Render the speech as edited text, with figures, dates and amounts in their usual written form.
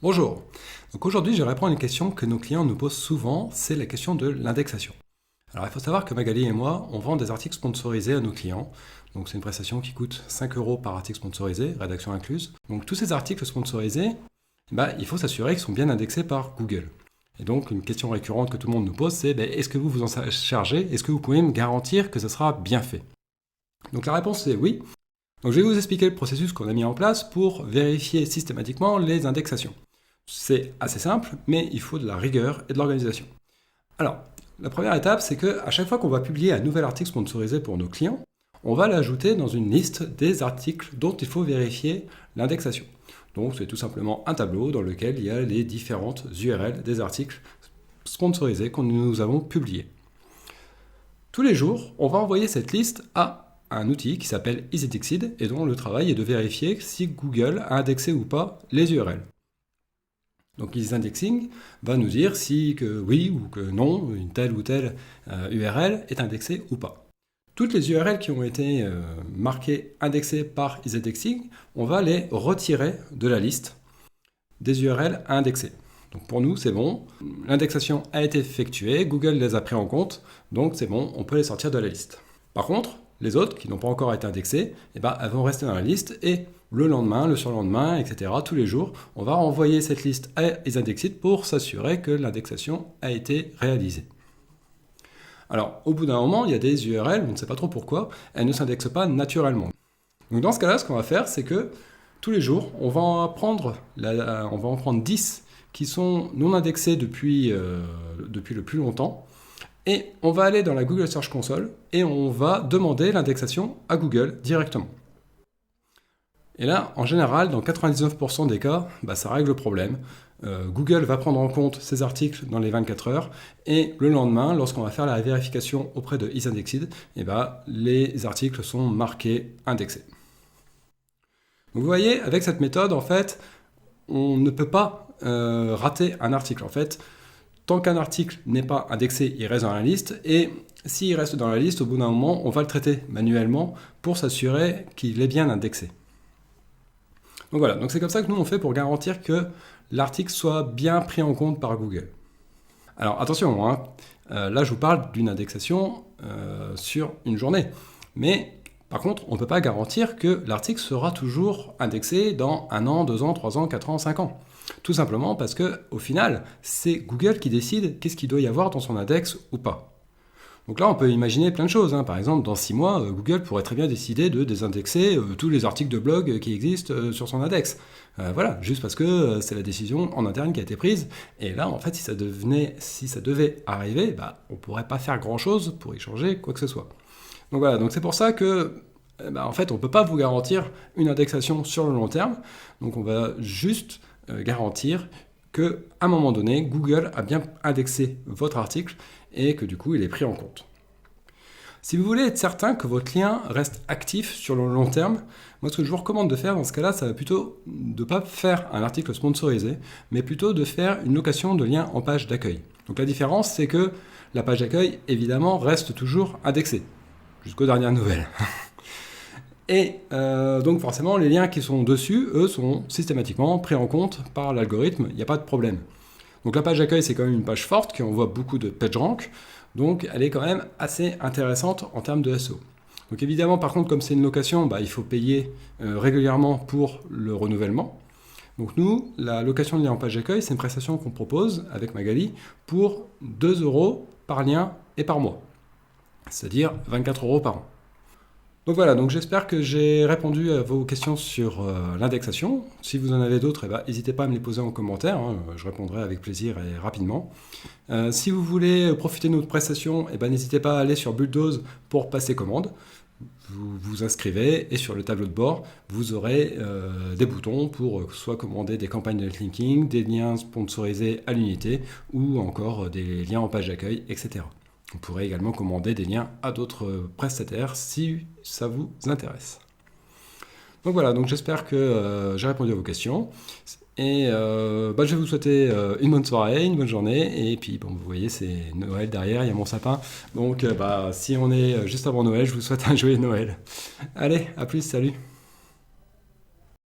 Bonjour. Donc aujourd'hui, je vais répondre à une question que nos clients nous posent souvent, c'est la question de l'indexation. Alors il faut savoir que Magali et moi, on vend des articles sponsorisés à nos clients. Donc c'est une prestation qui coûte 5 euros par article sponsorisé, rédaction incluse. Donc tous ces articles sponsorisés, il faut s'assurer qu'ils sont bien indexés par Google. Et donc une question récurrente que tout le monde nous pose, c'est est-ce que vous vous en chargez? Est-ce que vous pouvez me garantir que ce sera bien fait? Donc la réponse est oui. Donc je vais vous expliquer le processus qu'on a mis en place pour vérifier systématiquement les indexations. C'est assez simple, mais il faut de la rigueur et de l'organisation. Alors, la première étape, c'est qu'à chaque fois qu'on va publier un nouvel article sponsorisé pour nos clients, on va l'ajouter dans une liste des articles dont il faut vérifier l'indexation. Donc, c'est tout simplement un tableau dans lequel il y a les différentes URL des articles sponsorisés que nous avons publiés. Tous les jours, on va envoyer cette liste à un outil qui s'appelle EasyDixid et dont le travail est de vérifier si Google a indexé ou pas les URL. Donc EasyIndexing va nous dire si que oui ou que non, une telle ou telle URL est indexée ou pas. Toutes les URL qui ont été marquées indexées par EasyIndexing, on va les retirer de la liste des URL à indexer. Donc pour nous, c'est bon, l'indexation a été effectuée, Google les a pris en compte, donc c'est bon, on peut les sortir de la liste. Par contre, les autres qui n'ont pas encore été indexées, elles vont rester dans la liste et le lendemain, le surlendemain, etc., tous les jours, on va renvoyer cette liste à EasyIndexid pour s'assurer que l'indexation a été réalisée. Alors, au bout d'un moment, il y a des URL, on ne sait pas trop pourquoi, elles ne s'indexent pas naturellement. Donc dans ce cas-là, ce qu'on va faire, c'est que tous les jours, on va en prendre 10 qui sont non indexés depuis le plus longtemps, et on va aller dans la Google Search Console et on va demander l'indexation à Google directement. Et là, en général, dans 99% des cas, ça règle le problème. Google va prendre en compte ces articles dans les 24 heures et le lendemain, lorsqu'on va faire la vérification auprès de EasyIndexid, les articles sont marqués indexés. Donc vous voyez, avec cette méthode, en fait, on ne peut pas rater un article. En fait, tant qu'un article n'est pas indexé, il reste dans la liste et s'il reste dans la liste, au bout d'un moment, on va le traiter manuellement pour s'assurer qu'il est bien indexé. Donc voilà, donc c'est comme ça que nous on fait pour garantir que l'article soit bien pris en compte par Google. Alors attention, là je vous parle d'une indexation sur une journée. Mais par contre, on ne peut pas garantir que l'article sera toujours indexé dans 1 an, 2 ans, 3 ans, 4 ans, 5 ans. Tout simplement parce qu'au final, c'est Google qui décide qu'est-ce qu'il doit y avoir dans son index ou pas. Donc là, on peut imaginer plein de choses. Par exemple, dans 6 mois, Google pourrait très bien décider de désindexer tous les articles de blog qui existent sur son index. Voilà, juste parce que c'est la décision en interne qui a été prise. Et là, en fait, si ça devait arriver, on ne pourrait pas faire grand-chose pour y changer quoi que ce soit. Donc voilà, donc c'est pour ça que, en fait, on ne peut pas vous garantir une indexation sur le long terme. Donc on va juste garantir qu'à un moment donné, Google a bien indexé votre article et que du coup, il est pris en compte. Si vous voulez être certain que votre lien reste actif sur le long terme, moi ce que je vous recommande de faire dans ce cas-là, ça va plutôt de ne pas faire un article sponsorisé, mais plutôt de faire une location de lien en page d'accueil. Donc la différence, c'est que la page d'accueil, évidemment, reste toujours indexée, jusqu'aux dernières nouvelles. Et donc forcément, les liens qui sont dessus, eux, sont systématiquement pris en compte par l'algorithme, il n'y a pas de problème. Donc la page d'accueil, c'est quand même une page forte qui envoie beaucoup de PageRank, donc elle est quand même assez intéressante en termes de SEO. Donc évidemment, par contre, comme c'est une location, il faut payer régulièrement pour le renouvellement. Donc nous, la location de lien en page d'accueil, c'est une prestation qu'on propose avec Magali pour 2 euros par lien et par mois, c'est-à-dire 24 euros par an. Donc voilà, donc j'espère que j'ai répondu à vos questions sur l'indexation. Si vous en avez d'autres, n'hésitez pas à me les poser en commentaire, je répondrai avec plaisir et rapidement. Si vous voulez profiter de notre prestation, n'hésitez pas à aller sur Bulldoze pour passer commande. Vous vous inscrivez et sur le tableau de bord, vous aurez des boutons pour soit commander des campagnes de netlinking, des liens sponsorisés à l'unité ou encore des liens en page d'accueil, etc. Vous pourrez également commander des liens à d'autres prestataires si ça vous intéresse. Donc voilà, donc j'espère que j'ai répondu à vos questions. Et je vais vous souhaiter une bonne soirée, une bonne journée. Et puis, vous voyez, c'est Noël derrière, il y a mon sapin. Donc, si on est juste avant Noël, je vous souhaite un joyeux Noël. Allez, à plus, salut!